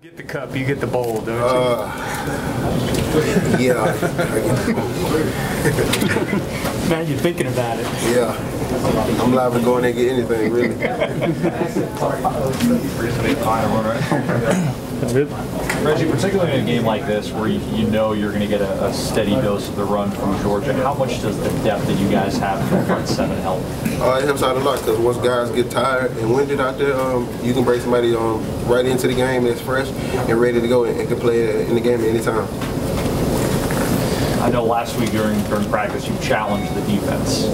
Get the cup, you get the bowl, don't you? Yeah, I get the bowl. Now you're thinking about it. Yeah, I'm liable to go in there and get anything, really. Reggie, particularly in a game like this where you know you're going to get a steady dose of the run from Georgia, how much does the depth that you guys have in the front seven help? It helps out a lot because once guys get tired and winded out there, you can bring somebody right into the game that's fresh and ready to go and can play in the game at any time. I know last week during practice you challenged the defense.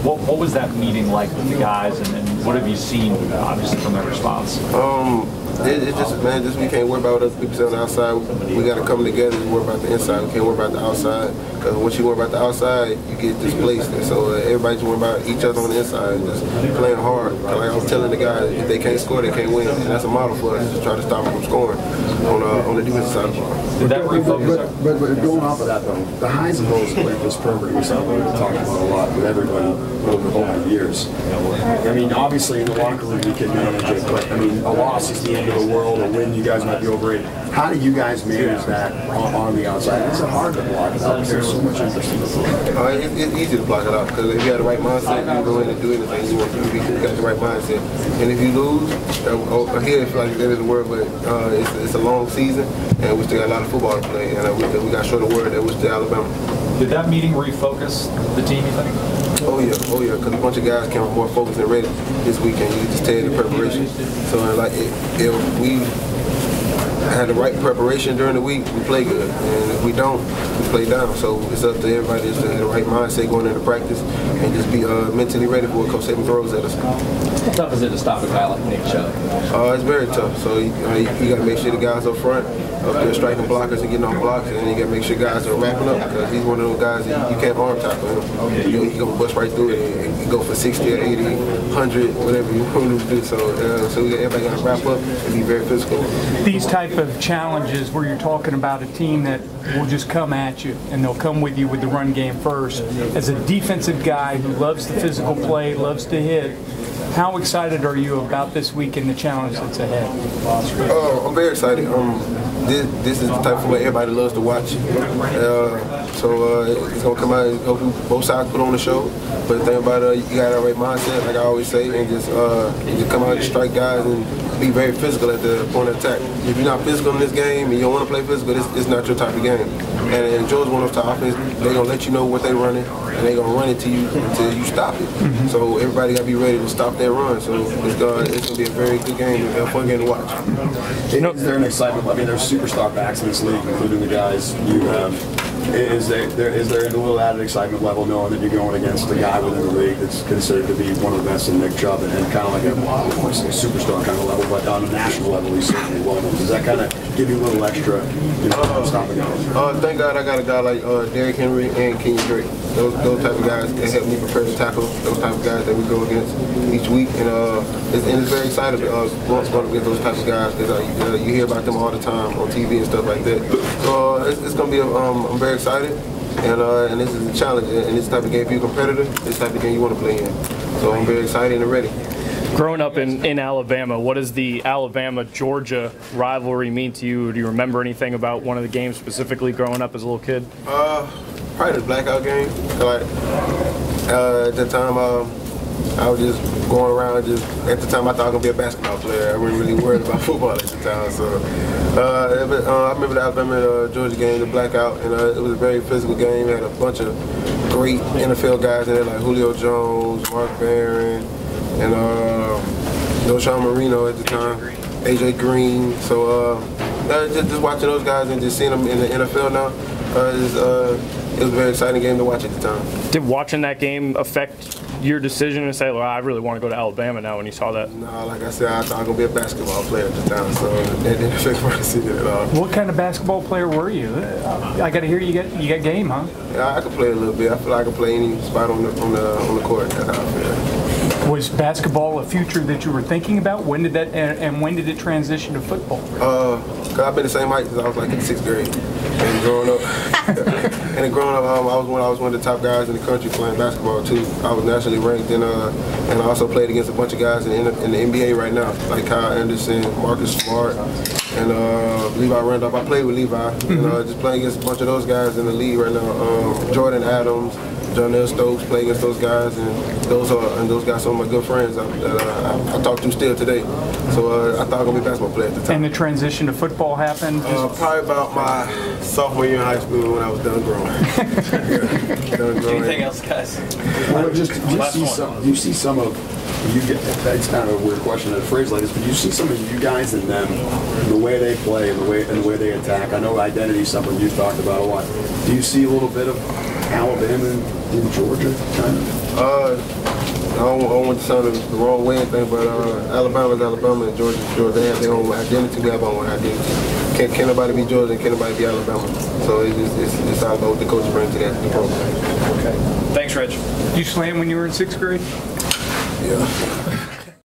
What was that meeting like with the guys, and what have you seen, obviously, from their response? It's just, man, we can't worry about what other people say on the outside. We got to come together and worry about the inside. We can't worry about the outside, because once you worry about the outside, you get displaced. And so everybody's worrying about each other on the inside, just playing hard. Like I was telling the guys, if they can't score, they can't win. And that's a model for us, to try to stop them from scoring on the defensive side of the ball. Did that refocus? But going off of that, though, the highs and lows of this program is something we've talked about a lot with everybody over the years. I mean, obviously in the locker room you can manage it, but I mean, a loss is the end of the world. A win, you guys might be overrated. How do you guys manage that on the outside? It's hard to block it out. There's so much interest in the floor. It's easy to block it out because if you have the right mindset, you go in and do anything you want to do. You got the right mindset. And if you lose, here it's like the end of the world, but it's a long season and we still got a lot of football to play. And we got to show the world that we're still Alabama. Did that meeting refocus the team, you think? Oh yeah, because a bunch of guys came more focused and ready this weekend. You just tell the preparation. So like if we had the right preparation during the week, we play good. And if we don't, we play down. So it's up to everybody just to have the right mindset going into practice and just be mentally ready for what Coach Saban throws at us. How tough is it to stop a guy like Nick Chubb? It's very tough. So you got to make sure the guys up front up there striking blockers and getting on blocks, and then you got to make sure guys are wrapping up because he's one of those guys that you can't arm tackle him. He's going to bust right through it and go for 60 or 80, 100, whatever you want to do. So everybody got to wrap up and be very physical. These type of challenges where you're talking about a team that will just come at you and they'll come with you with the run game first. As a defensive guy who loves the physical play, loves to hit, how excited are you about this week and the challenge that's ahead? I'm very excited. This is the type of way everybody loves to watch. So it's going to come out, hopefully both sides put on the show. But the thing about it, you got the right mindset, like I always say, and just come out and strike guys and be very physical at the point of attack. If you're not physical in this game and you don't want to play physical, it's not your type of game. And Georgia one of those offense, they're going to let you know what they're running, and they're going to run it to you until you stop it. So everybody got to be ready to stop their run. So it's going to be a very good game, a fun game to watch. Is there an excitement? I mean, there's superstar backs in this league, including the guys you have. Is there a little added excitement level knowing that you're going against a guy within the league that's considered to be one of the best in Nick Chubb and kind of like a superstar kind of level, but on a national level he's certainly well known. Does that kind of give you a little extra, stopping guys? Thank God I got a guy like Derrick Henry and Kenyon Drake. Those type of guys that help me prepare to tackle. Those type of guys that we go against each week, and it's very exciting going against those type of guys because you hear about them all the time on TV and stuff like that. So it's going to be I'm very excited, and this is a challenge. And this type of game, if you're a competitor, this type of game you want to play in. So I'm very excited and ready. Growing up in Alabama, what does the Alabama-Georgia rivalry mean to you? Do you remember anything about one of the games specifically growing up as a little kid? Probably the blackout game. Like at the time, I was just going around. At the time, I thought I was gonna be a basketball player. I wasn't really worried about football at the time. So I remember the Alabama-Georgia game, the blackout, and it was a very physical game. It had a bunch of great NFL guys in there like Julio Jones, Mark Barron, and Sean Marino at the time, AJ Green. So just watching those guys and just seeing them in the NFL now, it was a very exciting game to watch at the time. Did watching that game affect your decision to say, well, I really want to go to Alabama now when you saw that? No, like I said, I thought I was going to be a basketball player at the time, so that didn't affect my decision at all. What kind of basketball player were you? I got to hear you got game, huh? Yeah, I could play a little bit. I feel like I could play any spot on the court. That's how I feel. Was basketball a future that you were thinking about? When did that, and when did it transition to football? Cause I've been the same height since I was like in 6th grade. And growing up, I was one of the top guys in the country playing basketball too. I was nationally ranked, and I also played against a bunch of guys in the NBA right now, like Kyle Anderson, Marcus Smart, and Levi Randolph. I played with Levi, and just playing against a bunch of those guys in the league right now. Jordan Adams, Jonell Stokes, play against those guys, and those guys are some of my good friends that I talk to still today. So I thought I was gonna be a basketball player at the time. And the transition to football happened? Probably about my sophomore year in high school when I was done growing. Anything else, guys? Well, just do you see some of you get? That's kind of a weird question, a phrase like this, but you see some of you guys in them, the way they play and the way they attack. I know identity is something you've talked about a lot. Do you see a little bit of Alabama in Georgia, kind of? I don't want to sound the wrong way or anything, but Alabama's Alabama and Georgia's Georgia. They have their own identity. We have our own identity. Can't nobody be Georgia and can't nobody be Alabama. So it's all about what the coach brings to the program. Okay. Thanks, Rich. You slammed when you were in 6th grade? Yeah.